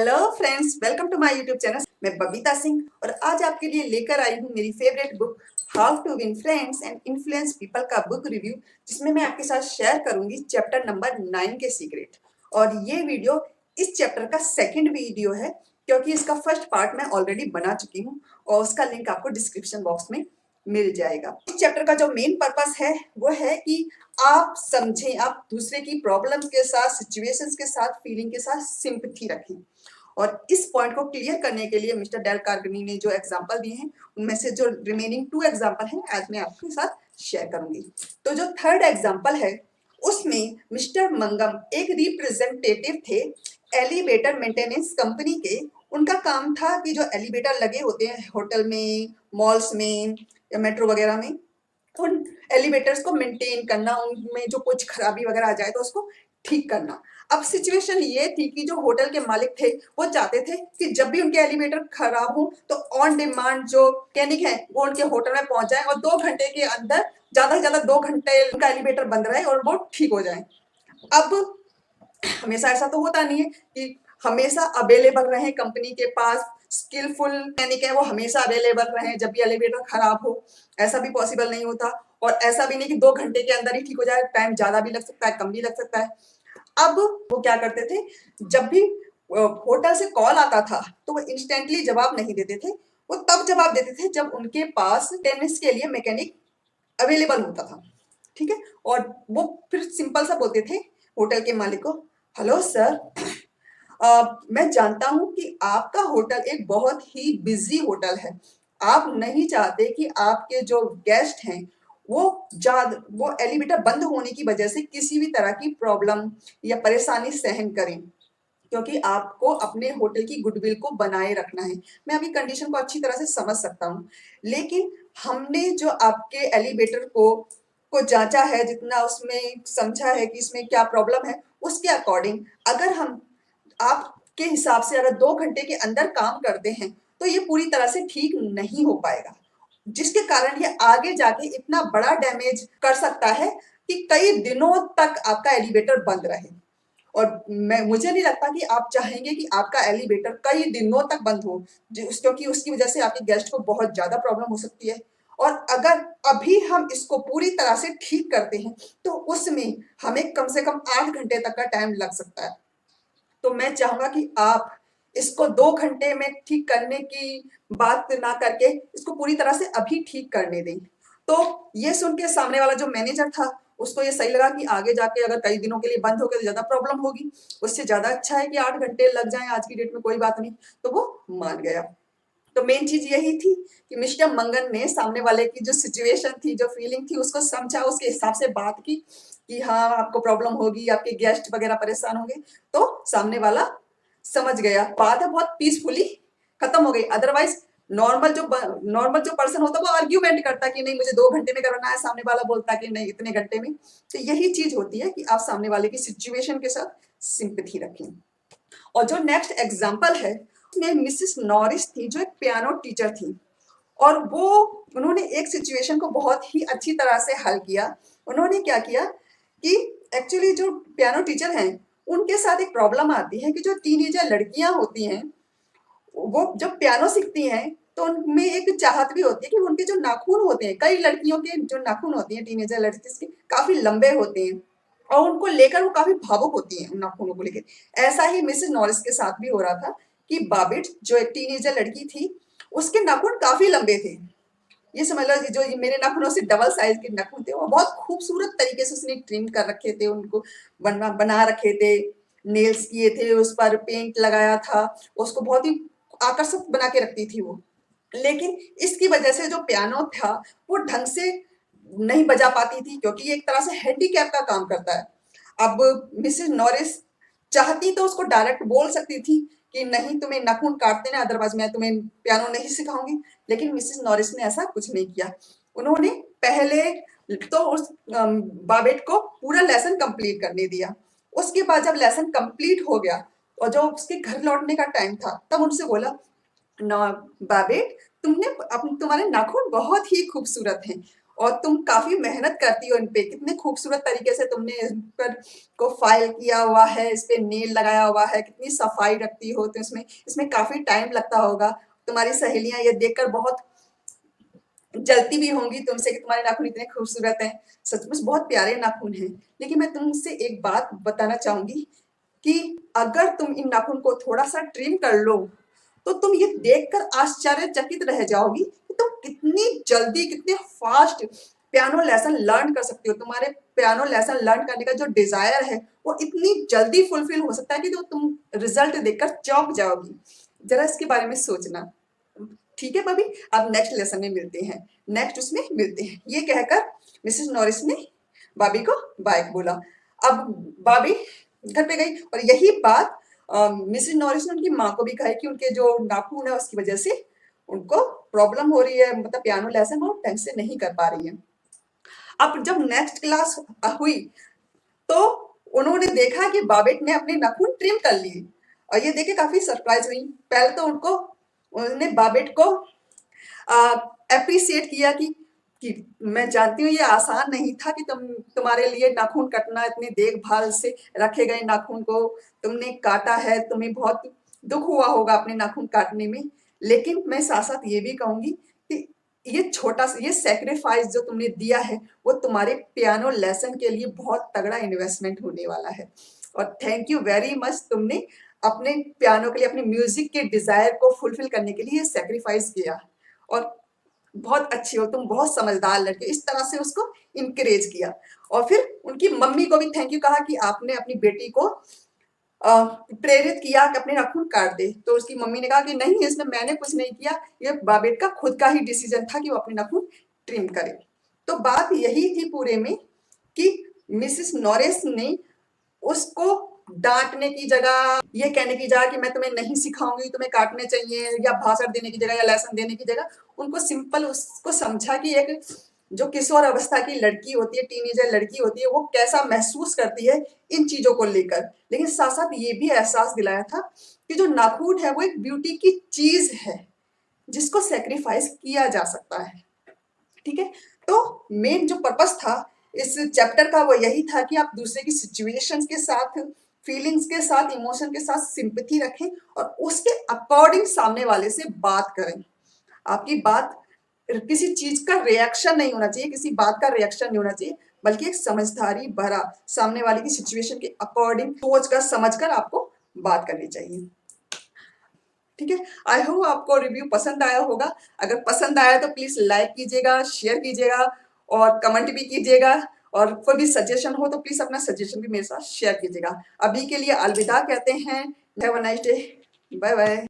Hello friends, welcome to my YouTube channel. मैं बबीता सिंह और आज आपके लिए लेकर आई हूँ मेरी favourite book how to win friends and influence people का बुक रिव्यू, जिसमें मैं आपके साथ शेयर करूंगी चैप्टर नंबर 9 के सीक्रेट। और ये वीडियो इस चैप्टर का सेकंड वीडियो है, क्योंकि इसका फर्स्ट पार्ट मैं ऑलरेडी बना चुकी हूँ और उसका लिंक आपको डिस्क्रिप्शन बॉक्स में मिल जाएगा। इस चैप्टर का जो मेन पर्पस है वो है कि आप समझें, आप दूसरे की प्रॉब्लम्स के साथ, सिचुएशंस के साथ, फीलिंग के साथ सिंपैथी रखें। और इस पॉइंट को क्लियर करने के लिए मिस्टर डेल कार्नेगी ने जो एग्जांपल दिए हैं, उनमें से जो रिमेनिंग 2 एग्जांपल हैं आज मैं आपके साथ शेयर करूंगी। तो जो थर्ड एग्जांपल है उसमें मिस्टर मंगम एक रिप्रेजेंटेटिव थे एलिवेटर मेंटेनेंस कंपनी के। उनका काम था कि जो एलिवेटर लगे होते हैं होटल में, मॉल्स में या मेट्रो वगैरह में, उन एलिवेटर्स को मेंटेन करना, उनमें जो कुछ खराबी वगैरह आ जाए तो उसको ठीक करना। अब सिचुएशन ये थी कि जो होटल के मालिक थे वो चाहते थे कि जब भी उनके एलिवेटर खराब हो तो ऑन डिमांड जो मैकेनिक है वो उनके होटल में पहुंच जाए और 2 घंटे के अंदर, ज्यादा से ज्यादा 2 घंटे उनका एलिवेटर बंद रहे और वो ठीक हो जाए। अब हमेशा ऐसा तो होता नहीं है कि हमेशा अवेलेबल रहे कंपनी के पास स्किलफुल मैकेनिक है, वो हमेशा अवेलेबल रहे जब भी एलिवेटर खराब हो। ऐसा भी पॉसिबल नहीं होता। और ऐसा भी नहीं कि 2 घंटे के अंदर ही ठीक हो जाए, टाइम ज्यादा भी लग सकता है, कम भी लग सकता है। अब वो क्या करते थे, जब भी होटल से कॉल आता था तो वो इंस्टेंटली जवाब नहीं देते थे। वो तब जवाब देते थे जब उनके पास टेनिस के लिए मैकेनिक अवेलेबल होता था। ठीक है। और वो फिर सिंपल सा बोलते थे होटल के मालिक को, हेलो सर, मैं जानता हूं कि आपका होटल एक बहुत ही बिजी होटल है। आप नहीं चाहते कि आपके जो गेस्ट हैं वो एलिवेटर बंद होने की वजह से किसी भी तरह की प्रॉब्लम या परेशानी सहन करें, क्योंकि आपको अपने होटल की गुडविल को बनाए रखना है। मैं आपकी कंडीशन को अच्छी तरह से समझ सकता हूँ, लेकिन हमने जो आपके एलिवेटर को जांचा है, जितना उसमें समझा है कि इसमें क्या प्रॉब्लम है, उसके अकॉर्डिंग अगर हम आपके हिसाब से अगर 2 घंटे के अंदर काम करते हैं तो ये पूरी तरह से ठीक नहीं हो पाएगा, जिसके कारण ये आगे जाके इतना बड़ा डैमेज कर सकता है कि कई दिनों तक आपका एलिवेटर बंद रहे। और मुझे नहीं लगता कि आप चाहेंगे कि आपका एलिवेटर कई दिनों तक बंद हो, क्योंकि उसकी वजह से आपके गेस्ट को बहुत ज्यादा प्रॉब्लम हो सकती है। और अगर अभी हम इसको पूरी तरह से ठीक करते हैं तो उसमें हमें कम से कम 8 घंटे तक का टाइम लग सकता है। तो मैं चाहूंगा कि आप इसको 2 घंटे में ठीक करने की बात ना करके इसको पूरी तरह से अभी ठीक करने दें। तो ये सुन के सामने वाला जो मैनेजर था उसको ये सही लगा कि आगे जाके अगर कई दिनों के लिए बंद हो गया तो ज्यादा प्रॉब्लम होगी, उससे ज्यादा अच्छा है कि 8 घंटे लग जाए आज की डेट में, कोई बात नहीं। तो वो मान गया। तो मेन चीज यही थी कि मिस्टर मंगन ने सामने वाले की जो सिचुएशन थी, जो फीलिंग थी, उसको समझा, उसके हिसाब से बात की कि हाँ आपको प्रॉब्लम होगी, आपके गेस्ट वगैरह परेशान होंगे। तो सामने वाला समझ गया, बात है बहुत पीसफुली खत्म हो गई। अदरवाइज नॉर्मल जो पर्सन होता है वो आर्ग्यूमेंट करता कि नहीं मुझे 2 घंटे में करना है, सामने वाला बोलता कि नहीं इतने घंटे में। तो यही चीज होती है कि आप सामने वाले की सिचुएशन के साथ सिंपैथी रखें। और जो नेक्स्ट एग्जाम्पल है उसमें मिसेस नॉरिस थी, जो एक पियानो टीचर थी। और उन्होंने एक सिचुएशन को बहुत ही अच्छी तरह से हल किया। उन्होंने क्या किया कि एक्चुअली जो पियानो टीचर हैं उनके साथ एक प्रॉब्लम आती है कि जो टीनेजर लड़कियां होती हैं वो जब पियानो सीखती हैं तो उनमें एक चाहत भी होती है कि उनके जो नाखून होते हैं, कई लड़कियों के जो नाखून होती हैं टीनेजर लड़की के काफी लंबे होते हैं और उनको लेकर वो काफी भावुक होती हैं उन नाखूनों को लेकर। ऐसा ही मिसेस नॉरिस के साथ भी हो रहा था कि बाबिट जो एक टीनेजर लड़की थी उसके नाखून काफी लंबे थे। ये समझ लो जो मेरे नाखूनों से डबल साइज के नाखून थे। वो बहुत खूबसूरत तरीके से उसने ट्रिम कर रखे थे, उनको बना रखे थे, नेल्स किए थे, उस पर पेंट लगाया था, उसको बहुत ही आकर्षक बना के रखती थी वो। लेकिन इसकी वजह से जो पियानो था वो ढंग से नहीं बजा पाती थी, क्योंकि ये एक तरह से हैंडीकैप का काम करता है। अब मिसेस नॉरिस चाहती तो उसको डायरेक्ट बोल सकती थी कि नहीं तुम्हें नाखून काटते ना, अदरवाइज मैं तुम्हें पियानो नहीं सिखाऊंगी। लेकिन मिसेस नॉरिस ने ऐसा कुछ नहीं किया। उन्होंने पहले तो उस बाबेट को पूरा लेसन कंप्लीट करने दिया। उसके बाद जब लेसन कंप्लीट हो गया और जो उसके घर लौटने का टाइम था तब उनसे बोला, ना बाबेट, तुम्हारे नाखून बहुत ही खूबसूरत हैं और तुम काफी मेहनत करती हो इन पे, कितने खूबसूरत तरीके से तुमने इन पर को फाइल किया हुआ है, इस पे नेल लगाया हुआ है, कितनी सफाई रखती हो तो इसमें इसमें काफी टाइम लगता होगा। तुम्हारी सहेलियां ये देखकर बहुत जलती भी होंगी तुमसे कि तुम्हारे नाखून इतने खूबसूरत हैं। सचमुच बहुत प्यारे नाखून हैं। लेकिन मैं तुमसे एक बात बताना चाहूंगी कि अगर तुम इन नाखून को थोड़ा सा ट्रिम कर लो तो तुम ये देखकर आश्चर्यचकित रह जाओगी कि तुम कितनी जल्दी, कितने फास्ट पियानो लेसन लर्न कर सकती हो। तुम्हारे पियानो लेसन लर्न करने का जो डिजायर है वो इतनी जल्दी फुलफिल हो सकता है कि तो तुम रिजल्ट देखकर चौंक जाओगी। जरा इसके बारे में सोचना। ठीक है बबी, अब नेक्स्ट लेसन में मिलते हैं, नेक्स्ट उसमें मिलते हैं, ये कहकर मिसेस नॉरिस ने बॉबी को बाय बोला। अब बॉबी घर पे गई और यही बात मिसेस नॉरिस ने उनकी माँ को भी कहा कि उनके जो नाखून है उसकी वजह से उनको प्रॉब्लम हो रही है, मतलब पियानो लेसन वो ढंग से नहीं कर पा रही है। अब जब नेक्स्ट क्लास हुई तो उन्होंने देखा कि बाबेट ने अपने नाखून ट्रिम कर लिए और ये देखे काफी सरप्राइज हुई। पहले तो उन्होंने बाबेट को अप्रिसिएट किया कि मैं जानती हूँ ये आसान नहीं था कि तुम्हारे लिए नाखून कटना, इतनी देखभाल से रखे गए नाखून को तुमने काटा है, तुम्हें बहुत दुख हुआ होगा अपने नाखून काटने में। लेकिन मैं साथ साथ ये भी कहूंगी कि ये छोटा सा ये सेक्रीफाइस जो तुमने दिया है वो तुम्हारे पियानो लेसन के लिए बहुत तगड़ा इन्वेस्टमेंट होने वाला है। और थैंक यू वेरी मच, तुमने अपने पियानो के लिए, अपने म्यूजिक के डिजायर को फुलफिल करने के लिए सेक्रीफाइस किया और बहुत अच्छी हो तुम, बहुत समझदार लड़के, इस तरह से उसको इंकरेज किया। और फिर उनकी मम्मी को भी थैंक यू कहा कि आपने अपनी बेटी को प्रेरित किया कि अपने नाखून काट दे। तो उसकी मम्मी ने कहा कि नहीं, इसमें मैंने कुछ नहीं किया, ये बाबेट का खुद का ही डिसीजन था कि वो अपने नाखून ट्रिम करे। तो बात यही थी पूरे में कि मिसेस नॉरिस ने उसको डांटने की जगह, ये कहने की जगह कि मैं तुम्हें नहीं सिखाऊंगी, तुम्हें काटने चाहिए, या भाषण देने की जगह या लेसन देने की जगह उनको सिंपल उसको समझा कि एक जो किशोर अवस्था की लड़की होती है, टीनेजर लड़की होती है, वो कैसा महसूस करती है इन चीजों को लेकर। लेकिन साथ साथ ये भी एहसास दिलाया था कि जो नाखून है वो एक ब्यूटी की चीज है जिसको सेक्रीफाइस किया जा सकता है। ठीक है, तो मेन जो पर्पस था इस चैप्टर का वो यही था कि आप दूसरे की सिचुएशंस के साथ, फीलिंग्स के साथ, इमोशन के साथ सिंपैथी रखें और उसके अकॉर्डिंग सामने वाले से बात करें। आपकी बात किसी चीज का रिएक्शन नहीं होना चाहिए, किसी बात का रिएक्शन नहीं होना चाहिए, बल्कि एक समझदारी भरा सामने वाले की सिचुएशन के अकॉर्डिंग सोच कर समझ कर आपको बात करनी चाहिए। ठीक है, आई होप आपको रिव्यू पसंद आया होगा। अगर पसंद आया तो प्लीज लाइक कीजिएगा, शेयर कीजिएगा और कमेंट भी कीजिएगा। और कोई भी सजेशन हो तो प्लीज अपना सजेशन भी मेरे साथ शेयर कीजिएगा। अभी के लिए अलविदा कहते हैं। Have a nice day, bye bye.